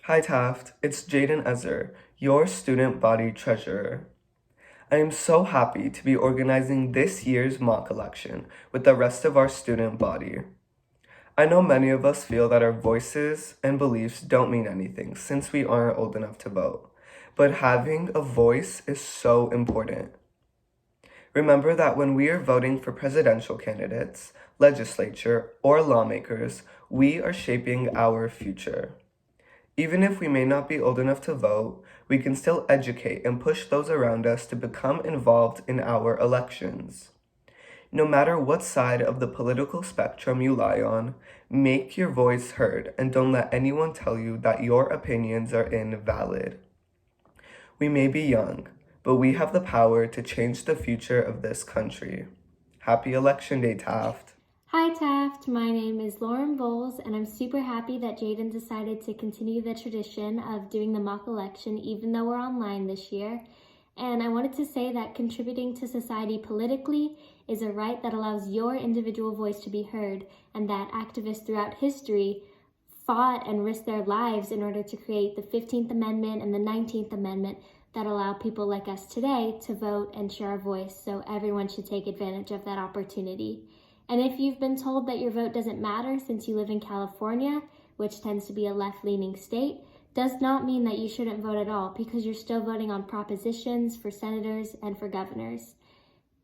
Hi Taft, it's Jaden Ezer, your student body treasurer. I am so happy to be organizing this year's mock election with the rest of our student body. I know many of us feel that our voices and beliefs don't mean anything since we aren't old enough to vote, but having a voice is so important. Remember that when we are voting for presidential candidates, legislature, or lawmakers, we are shaping our future. Even if we may not be old enough to vote, we can still educate and push those around us to become involved in our elections. No matter what side of the political spectrum you lie on, make your voice heard and don't let anyone tell you that your opinions are invalid. We may be young, but we have the power to change the future of this country. Happy Election Day, Taft. Hi Taft, my name is Lauren Bowles, and I'm super happy that Jaden decided to continue the tradition of doing the mock election even though we're online this year. And I wanted to say that contributing to society politically is a right that allows your individual voice to be heard, and that activists throughout history fought and risked their lives in order to create the 15th Amendment and the 19th Amendment that allow people like us today to vote and share our voice, so everyone should take advantage of that opportunity. And if you've been told that your vote doesn't matter since you live in California, which tends to be a left-leaning state, does not mean that you shouldn't vote at all, because you're still voting on propositions for senators and for governors.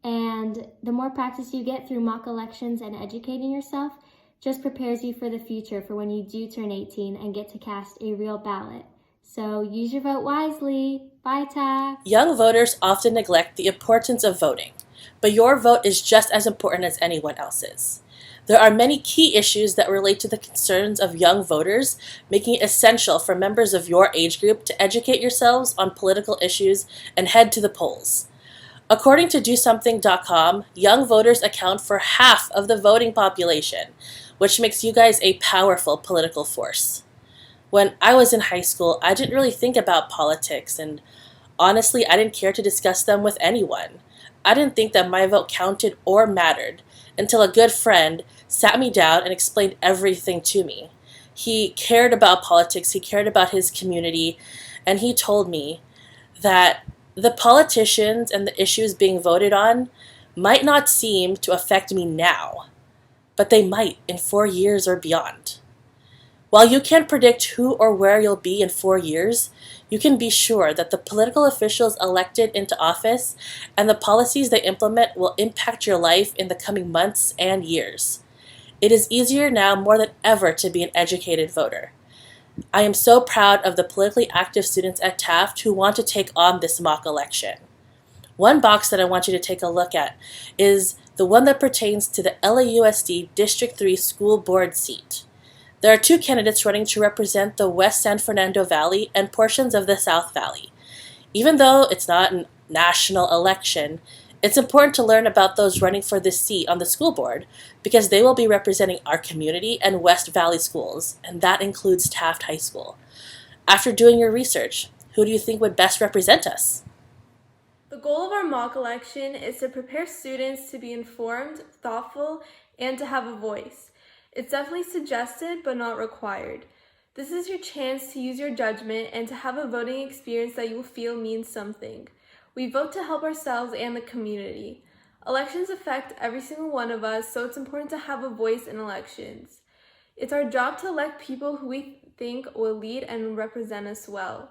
And the more practice you get through mock elections and educating yourself just prepares you for the future for when you do turn 18 and get to cast a real ballot. So use your vote wisely. Bye, Taft. Young voters often neglect the importance of voting, but your vote is just as important as anyone else's. There are many key issues that relate to the concerns of young voters, making it essential for members of your age group to educate yourselves on political issues and head to the polls. According to DoSomething.com, young voters account for half of the voting population, which makes you guys a powerful political force. When I was in high school, I didn't really think about politics, and honestly, I didn't care to discuss them with anyone. I didn't think that my vote counted or mattered until a good friend sat me down and explained everything to me. He cared about politics, he cared about his community, and he told me that the politicians and the issues being voted on might not seem to affect me now, but they might in 4 years or beyond. While you can't predict who or where you'll be in 4 years, you can be sure that the political officials elected into office and the policies they implement will impact your life in the coming months and years. It is easier now more than ever to be an educated voter. I am so proud of the politically active students at Taft who want to take on this mock election. One box that I want you to take a look at is the one that pertains to the LAUSD District 3 school board seat. There are two candidates running to represent the West San Fernando Valley and portions of the South Valley. Even though it's not a national election, it's important to learn about those running for this seat on the school board because they will be representing our community and West Valley schools, and that includes Taft High School. After doing your research, who do you think would best represent us? The goal of our mock election is to prepare students to be informed, thoughtful, and to have a voice. It's definitely suggested but not required. This is your chance to use your judgment and to have a voting experience that you will feel means something. We vote to help ourselves and the community. Elections affect every single one of us, so it's important to have a voice in elections. It's our job to elect people who we think will lead and represent us well.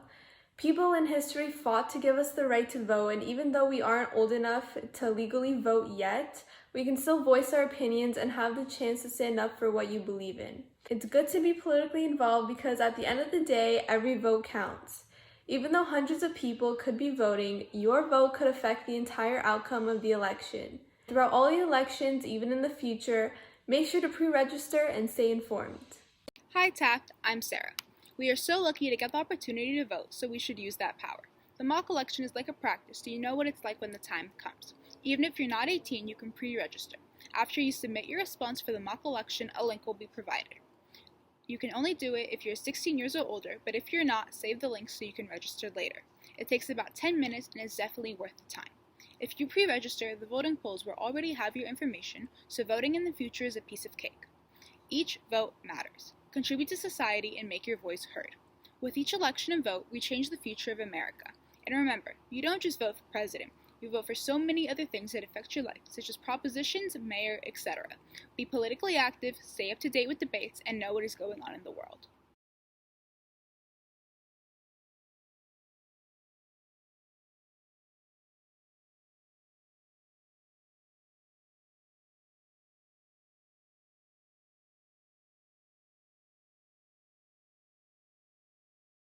People in history fought to give us the right to vote, and even though we aren't old enough to legally vote yet, we can still voice our opinions and have the chance to stand up for what you believe in. It's good to be politically involved because at the end of the day, every vote counts. Even though hundreds of people could be voting, your vote could affect the entire outcome of the election. Throughout all the elections, even in the future, make sure to pre-register and stay informed. Hi Taft, I'm Sarah. We are so lucky to get the opportunity to vote, so we should use that power. The mock election is like a practice, so you know what it's like when the time comes. Even if you're not 18, you can pre-register. After you submit your response for the mock election, a link will be provided. You can only do it if you're 16 years or older, but if you're not, save the link so you can register later. It takes about 10 minutes and is definitely worth the time. If you pre-register, the voting polls will already have your information, so voting in the future is a piece of cake. Each vote matters. Contribute to society and make your voice heard. With each election and vote, we change the future of America. And remember, you don't just vote for president. You vote for so many other things that affect your life, such as propositions, mayor, etc. Be politically active, stay up to date with debates, and know what is going on in the world.